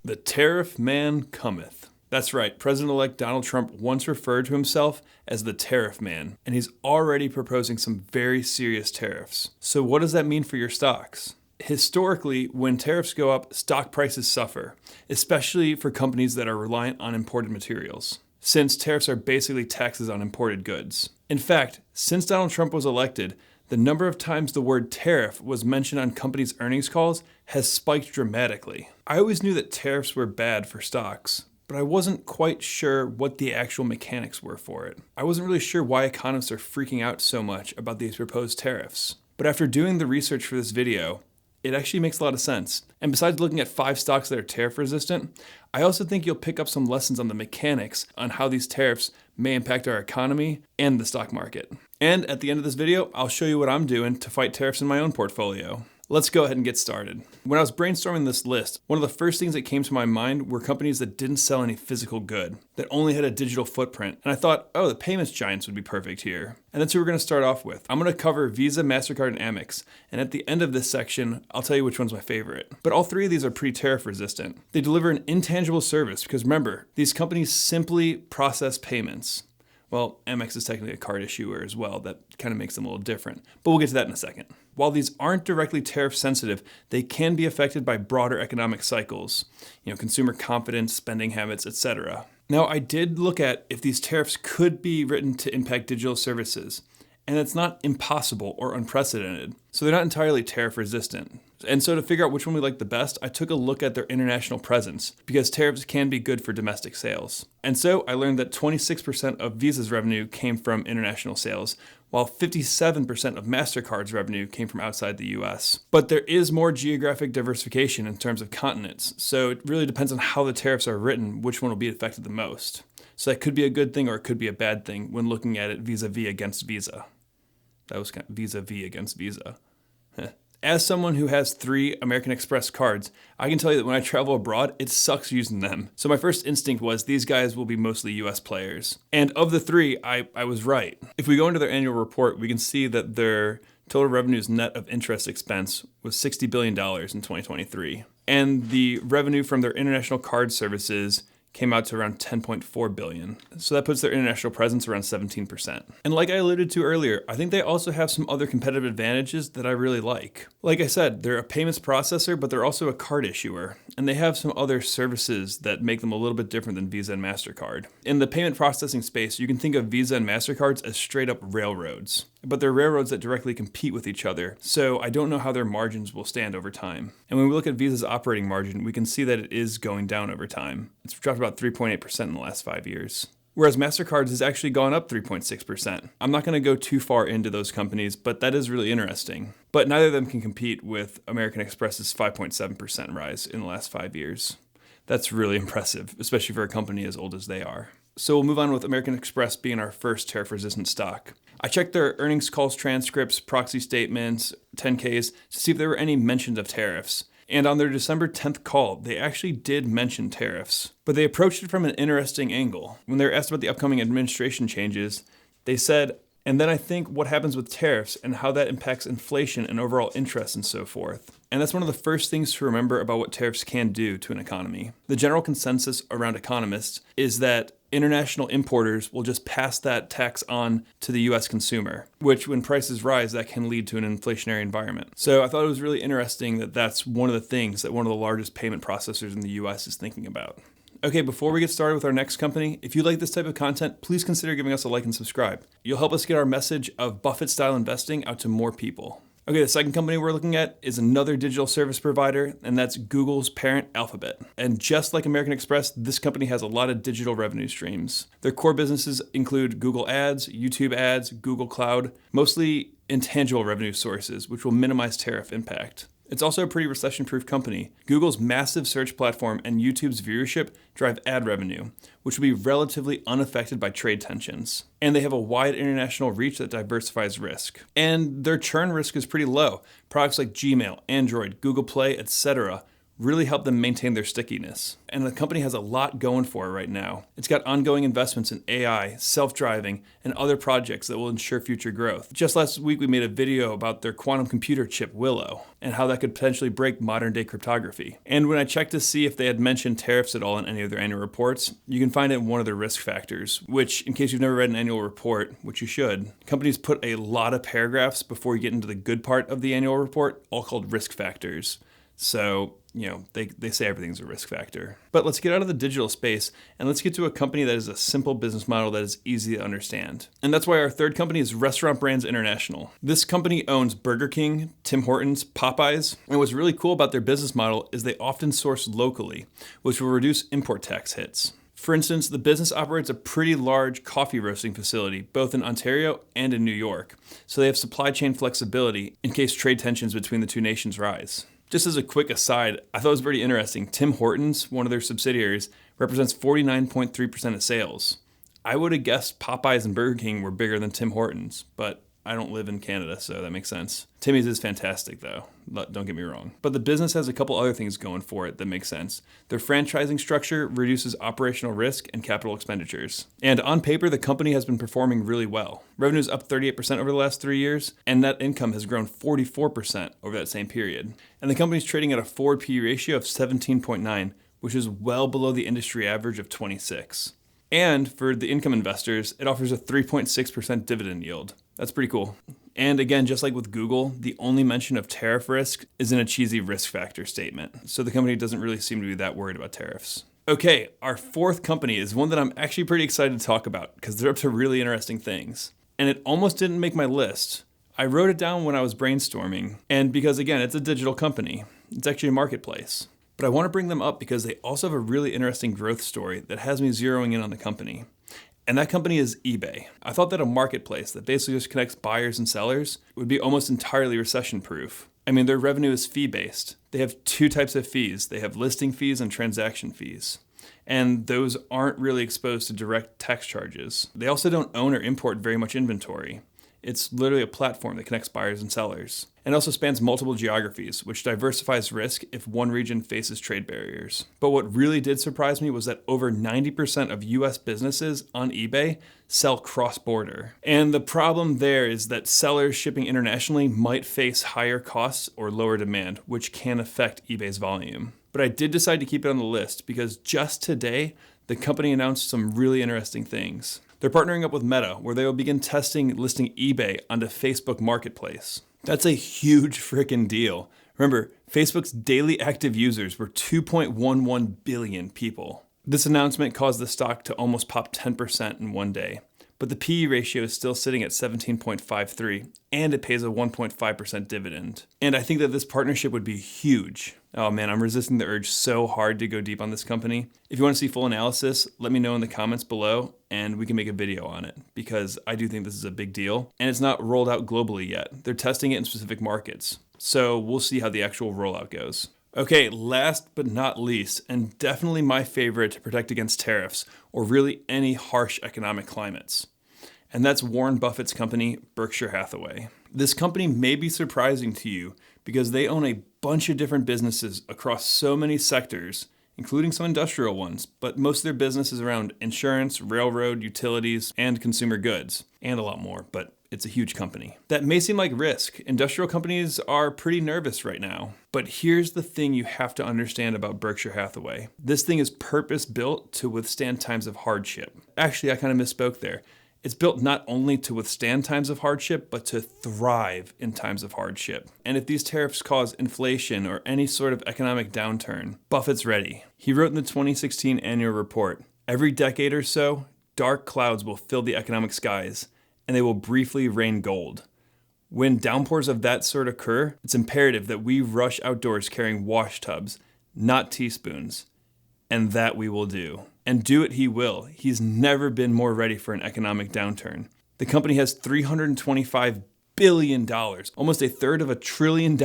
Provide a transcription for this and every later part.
The tariff man cometh. That's right, President-elect Donald Trump once referred to himself as the tariff man, and he's already proposing some very serious tariffs. So what does that mean for your stocks? Historically, when tariffs go up, stock prices suffer, especially for companies that are reliant on imported materials, since tariffs are basically taxes on imported goods. In fact, since Donald Trump was elected, the number of times the word tariff was mentioned on companies' earnings calls has spiked dramatically. I always knew that tariffs were bad for stocks, but I wasn't quite sure what the actual mechanics were for it. I wasn't really sure why economists are freaking out so much about these proposed tariffs. But after doing the research for this video, it actually makes a lot of sense. And besides looking at 5 stocks that are tariff resistant, I also think you'll pick up some lessons on the mechanics on how these tariffs may impact our economy and the stock market. And at the end of this video, I'll show you what I'm doing to fight tariffs in my own portfolio. Let's go ahead and get started. When I was brainstorming this list, one of the first things that came to my mind were companies that didn't sell any physical good, that only had a digital footprint. And I thought, oh, the payments giants would be perfect here. And that's who we're going to start off with. I'm going to cover Visa, MasterCard, and Amex. And at the end of this section, I'll tell you which one's my favorite. But all 3 of these are pretty tariff resistant. They deliver an intangible service because remember, these companies simply process payments. Well, Amex is technically a card issuer as well. That kind of makes them a little different. But we'll get to that in a second. While these aren't directly tariff sensitive, they can be affected by broader economic cycles, consumer confidence, spending habits, etc. Now, I did look at if these tariffs could be written to impact digital services, and it's not impossible or unprecedented. So they're not entirely tariff resistant. And so to figure out which one we like the best, I took a look at their international presence because tariffs can be good for domestic sales. And so I learned that 26% of Visa's revenue came from international sales, while 57% of MasterCard's revenue came from outside the US. But there is more geographic diversification in terms of continents, so it really depends on how the tariffs are written, which one will be affected the most. So that could be a good thing or it could be a bad thing when looking at it vis-a-vis against Visa. That was kind of vis-a-vis against Visa. As someone who has 3 American Express cards, I can tell you that when I travel abroad, it sucks using them. So my first instinct was these guys will be mostly US players. And of the 3, I was right. If we go into their annual report, we can see that their total revenues net of interest expense was $60 billion in 2023. And the revenue from their international card services came out to around $10.4 billion. So that puts their international presence around 17%. And like I alluded to earlier, I think they also have some other competitive advantages that I really like. Like I said, they're a payments processor, but they're also a card issuer. And they have some other services that make them a little bit different than Visa and MasterCard. In the payment processing space, you can think of Visa and MasterCards as straight up railroads. But they're railroads that directly compete with each other, so I don't know how their margins will stand over time. And when we look at Visa's operating margin, we can see that it is going down over time. It's dropped about 3.8% in the last 5 years. Whereas MasterCard has actually gone up 3.6%. I'm not going to go too far into those companies, but that is really interesting. But neither of them can compete with American Express's 5.7% rise in the last 5 years. That's really impressive, especially for a company as old as they are. So we'll move on with American Express being our first tariff-resistant stock. I checked their earnings calls transcripts, proxy statements, 10Ks to see if there were any mentions of tariffs. And on their December 10th call, they actually did mention tariffs. But they approached it from an interesting angle. When they were asked about the upcoming administration changes, they said, and then I think what happens with tariffs and how that impacts inflation and overall interest and so forth. And that's one of the first things to remember about what tariffs can do to an economy. The general consensus around economists is that international importers will just pass that tax on to the US consumer, which when prices rise, that can lead to an inflationary environment. So I thought it was really interesting that that's one of the things that one of the largest payment processors in the US is thinking about. Okay, before we get started with our next company, if you like this type of content, please consider giving us a like and subscribe. You'll help us get our message of Buffett-style investing out to more people. Okay, the second company we're looking at is another digital service provider, and that's Google's parent, Alphabet. And just like American Express, this company has a lot of digital revenue streams. Their core businesses include Google Ads, YouTube Ads, Google Cloud, mostly intangible revenue sources, which will minimize tariff impact. It's also a pretty recession-proof company. Google's massive search platform and YouTube's viewership drive ad revenue, which will be relatively unaffected by trade tensions. And they have a wide international reach that diversifies risk. And their churn risk is pretty low. Products like Gmail, Android, Google Play, etc. really help them maintain their stickiness. And the company has a lot going for it right now. It's got ongoing investments in AI, self-driving, and other projects that will ensure future growth. Just last week, we made a video about their quantum computer chip Willow and how that could potentially break modern-day cryptography. And when I checked to see if they had mentioned tariffs at all in any of their annual reports, you can find it in one of their risk factors, which, in case you've never read an annual report, which you should, companies put a lot of paragraphs before you get into the good part of the annual report, all called risk factors. So, they say everything's a risk factor. But let's get out of the digital space and let's get to a company that is a simple business model that is easy to understand. And that's why our third company is Restaurant Brands International. This company owns Burger King, Tim Hortons, Popeyes, and what's really cool about their business model is they often source locally, which will reduce import tax hits. For instance, the business operates a pretty large coffee roasting facility, both in Ontario and in New York, so they have supply chain flexibility in case trade tensions between the two nations rise. Just as a quick aside, I thought it was pretty interesting. Tim Hortons, one of their subsidiaries, represents 49.3% of sales. I would have guessed Popeyes and Burger King were bigger than Tim Hortons, but I don't live in Canada, so that makes sense. Timmy's is fantastic, though. Don't get me wrong. But the business has a couple other things going for it that make sense. Their franchising structure reduces operational risk and capital expenditures. And on paper, the company has been performing really well. Revenue's up 38% over the last 3 years, and net income has grown 44% over that same period. And the company's trading at a forward PE ratio of 17.9, which is well below the industry average of 26. And for the income investors, it offers a 3.6% dividend yield. That's pretty cool. And again, just like with Google, the only mention of tariff risk is in a cheesy risk factor statement. So the company doesn't really seem to be that worried about tariffs. Okay, our fourth company is one that I'm actually pretty excited to talk about because they're up to really interesting things. And it almost didn't make my list. I wrote it down when I was brainstorming. And because again, it's a digital company. It's actually a marketplace. But I want to bring them up because they also have a really interesting growth story that has me zeroing in on the company. And that company is eBay. I thought that a marketplace that basically just connects buyers and sellers would be almost entirely recession-proof. I mean, their revenue is fee-based. They have two types of fees. They have listing fees and transaction fees. And those aren't really exposed to direct tax charges. They also don't own or import very much inventory. It's literally a platform that connects buyers and sellers. And also spans multiple geographies, which diversifies risk if one region faces trade barriers. But what really did surprise me was that over 90% of US businesses on eBay sell cross-border. And the problem there is that sellers shipping internationally might face higher costs or lower demand, which can affect eBay's volume. But I did decide to keep it on the list because just today, the company announced some really interesting things. They're partnering up with Meta, where they will begin testing listing eBay onto Facebook Marketplace. That's a huge freaking deal. Remember, Facebook's daily active users were 2.11 billion people. This announcement caused the stock to almost pop 10% in one day. But the PE ratio is still sitting at 17.53, and it pays a 1.5% dividend. And I think that this partnership would be huge. Oh man, I'm resisting the urge so hard to go deep on this company. If you want to see full analysis, let me know in the comments below, and we can make a video on it, because I do think this is a big deal, and it's not rolled out globally yet. They're testing it in specific markets. So we'll see how the actual rollout goes. Okay, last but not least, and definitely my favorite to protect against tariffs, or really any harsh economic climates. And that's Warren Buffett's company, Berkshire Hathaway. This company may be surprising to you because they own a bunch of different businesses across so many sectors, including some industrial ones, but most of their business is around insurance, railroad, utilities, and consumer goods, and a lot more, but it's a huge company. That may seem like risk. Industrial companies are pretty nervous right now. But here's the thing you have to understand about Berkshire Hathaway. This thing is purpose-built to withstand times of hardship. Actually, I kind of misspoke there. It's built not only to withstand times of hardship, but to thrive in times of hardship. And if these tariffs cause inflation or any sort of economic downturn, Buffett's ready. He wrote in the 2016 annual report, "Every decade or so, dark clouds will fill the economic skies, and they will briefly rain gold. When downpours of that sort occur, it's imperative that we rush outdoors carrying wash tubs, not teaspoons. And that we will do." And do it he will. He's never been more ready for an economic downturn. The company has $325 billion, almost a third of $1 trillion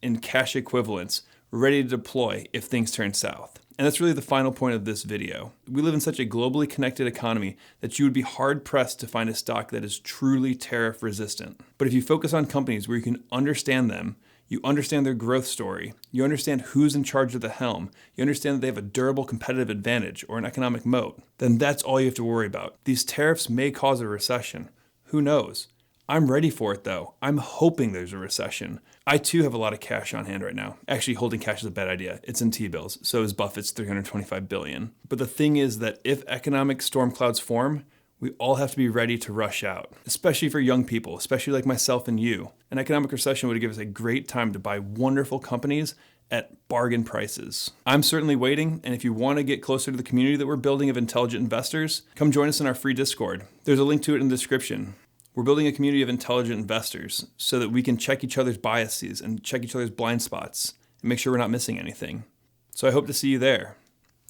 in cash equivalents, ready to deploy if things turn south. And that's really the final point of this video. We live in such a globally connected economy that you would be hard-pressed to find a stock that is truly tariff resistant. But if you focus on companies where you can understand them, you understand their growth story, you understand who's in charge of the helm, you understand that they have a durable competitive advantage or an economic moat, then that's all you have to worry about. These tariffs may cause a recession. Who knows? I'm ready for it though. I'm hoping there's a recession. I too have a lot of cash on hand right now. Actually, holding cash is a bad idea. It's in T-bills. So is Buffett's $325 billion. But the thing is that if economic storm clouds form, we all have to be ready to rush out, especially for young people, especially like myself and you. An economic recession would give us a great time to buy wonderful companies at bargain prices. I'm certainly waiting, and if you want to get closer to the community that we're building of intelligent investors, come join us in our free Discord. There's a link to it in the description. We're building a community of intelligent investors so that we can check each other's biases and check each other's blind spots and make sure we're not missing anything. So I hope to see you there.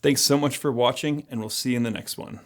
Thanks so much for watching, and we'll see you in the next one.